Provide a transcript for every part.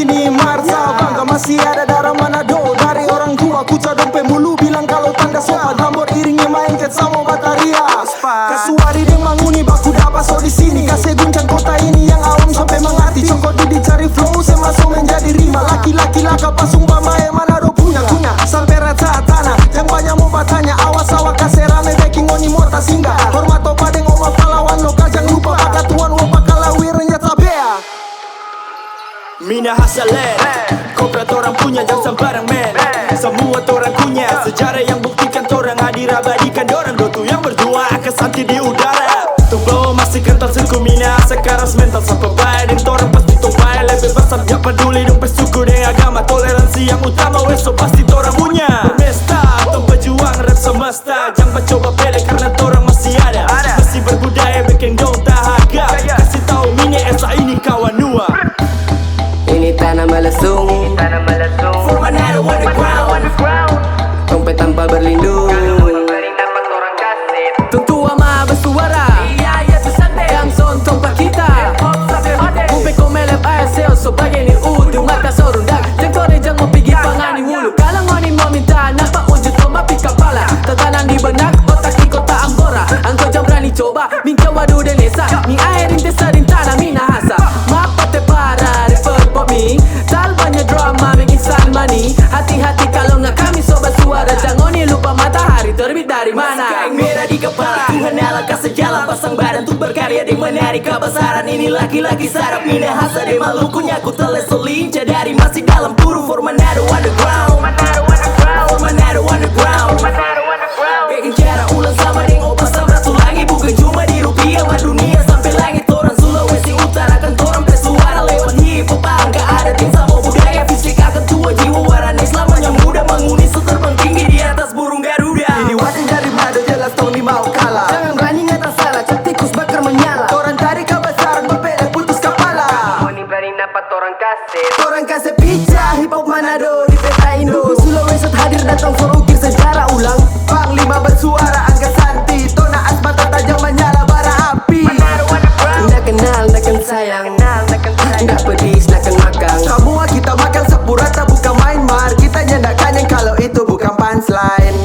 sini Marsa bangga masih ada darah Manado. Dari orang tua ku cadong pemulu bilang kalau tanda sopan tambor iringnya main ket sama bataria. Kasuari deng manguni baku dapat so di sini kasih guncang kota ini yang awam sampai mengerti. Cokot dicari flow semasuk menjadi rima. Laki-laki laka pasung pamae Manado punya sampai rata tanah yang banyak mau bertanya. Awas awak kasih rame backing oni mota singgah. Hormat opa deng oma pahlawan lokal jangan lupa baka tuan opa kalawirnya tabea. Minahasa land, koprat orang punya jangan sembarang men. Semua orang punya sejarah yang buktikan orang hadir abadikan dorang dotu yang berdua akan santi di udara. Tumpah masih kental suku Minahasa keras mental sampai baik dan orang pasti tumpah lebih besar jangan peduli dong pesuku dengan agama toleransi yang utama weso pasti orang punya. Bermesta atau pejuang rap semesta jangan coba pele karena orang masih ada masih berbudaya bikin dong tahaga. Kasih tahu Mini Esa ini kawan nua. Ini tanah Malesung, For Manado underground, dompet tanpa berlindung. Tua ma bersuara, yang son tompak kita. Kumpe komelep ASL sebagai ni udu mata sorundak. Jang kore jang mau pergi pangani hulu. Kalau ngoni mau minta nampak wujud koma pi kepala. Tatanan di benak otak di kota Ambora. Angkau jam berani coba minta wadu dan desa. Ni air intesa din tanah Minahasa. Mapate para refer pop mi. Tal banyak drama bikin san money. Hati-hati kalau nak kami sobat suara. Jangan ngoni lupa matahari terbit dari mana. Kain merah di kepala Tuhan Allah kasih jalan pasang badan untuk berkarya di menari kebesaran ini laki-laki sarap Minahasa di Malukunya ku telah selinca dari masih dalam kurung For Manado underground, For Manado underground. Bikin cara ulang sama deng opa samratulangi bukan cuma di rupiah ma dunia sampai langit. Orang Sulawesi Utara kan orang pesuara lewat hip hop angka ada tim sama budaya fisik akan tua jiwa warna Islamnya muda menguni seterbang tinggi di atas burung Garuda. Ini wajan dari Mado jelas Tony mau kalah. Jangan berani ngata salah, cek tikus bakar menyala. Orang dari kebesaran berbeda putus kepala. Ini berani dapat orang kasih. Orang kasih pizza hip hop Manado di peta Indo. Sulawesi hadir datang for ukir sejarah ulang. Panglima bersuara angka santi. Tona asmata tajam menyala bara api. Nggak kenal, nggak kan sayang. Nggak pedis, nggak kan makan. Semua kita makan sepurata bukan main mar. Kita nyandakan yang kalau itu bukan punchline.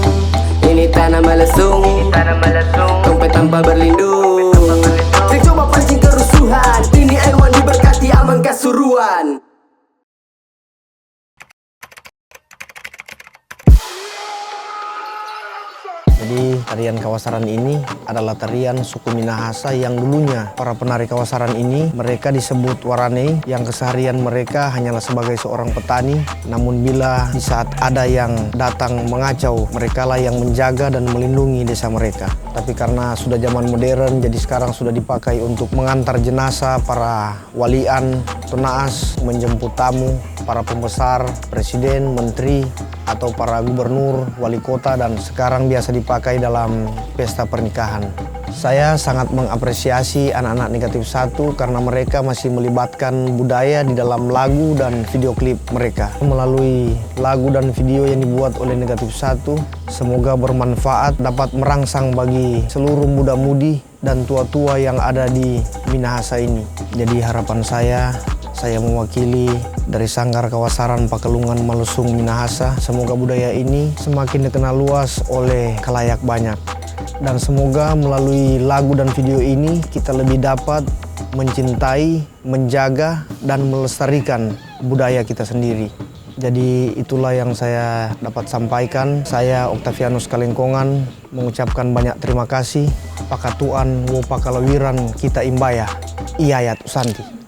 Ini tanah Malesung, dompet tanpa berlindung. Trik coba pancing kerusuhan. Ini Aiwan diberkati aman kasuruan. Jadi tarian kawasaran ini adalah tarian suku Minahasa yang dulunya para penari kawasaran ini mereka disebut warane yang keseharian mereka hanyalah sebagai seorang petani. Namun bila di saat ada yang datang mengacau, mereka lah yang menjaga dan melindungi desa mereka. Tapi karena sudah zaman modern jadi sekarang sudah dipakai untuk mengantar jenazah para walian, tunaas, menjemput tamu, para pembesar, presiden, menteri, atau para gubernur, wali kota, dan sekarang biasa dipakai dalam pesta pernikahan. Saya sangat mengapresiasi anak-anak Negatif 1 karena mereka masih melibatkan budaya di dalam lagu dan video klip mereka. Melalui lagu dan video yang dibuat oleh Negatif 1, semoga bermanfaat, dapat merangsang bagi seluruh muda-mudi dan tua-tua yang ada di Minahasa ini. Jadi harapan saya mewakili dari Sanggar Kawasaran Pakalungan Malesung Minahasa. Semoga budaya ini semakin dikenal luas oleh khalayak banyak. Dan semoga melalui lagu dan video ini kita lebih dapat mencintai, menjaga, dan melestarikan budaya kita sendiri. Jadi itulah yang saya dapat sampaikan. Saya Octavianus Kalengkongan mengucapkan banyak terima kasih. Pakatuan wo pakalawiran kita imbaya. Iyayat Usanti.